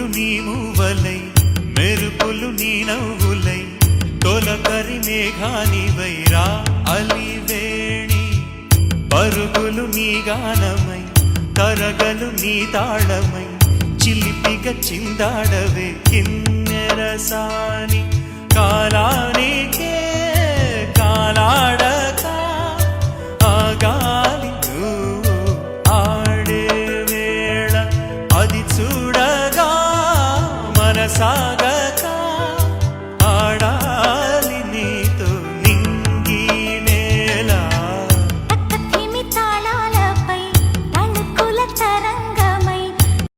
పువ్వులు నీ మూవలై మెరుపులు నీ నవ్వులై తొలకరి మేఘానివైరా అలివేణి పరుగులు నీ గానమై కరగలు నీ తాళమై చిలిపిగా చిందాడవే కిన్నెరసాని కాలానికే కాలాడక ఆగాలి నువ్వు ఆడే వేళ అది చూడగా మనసాగ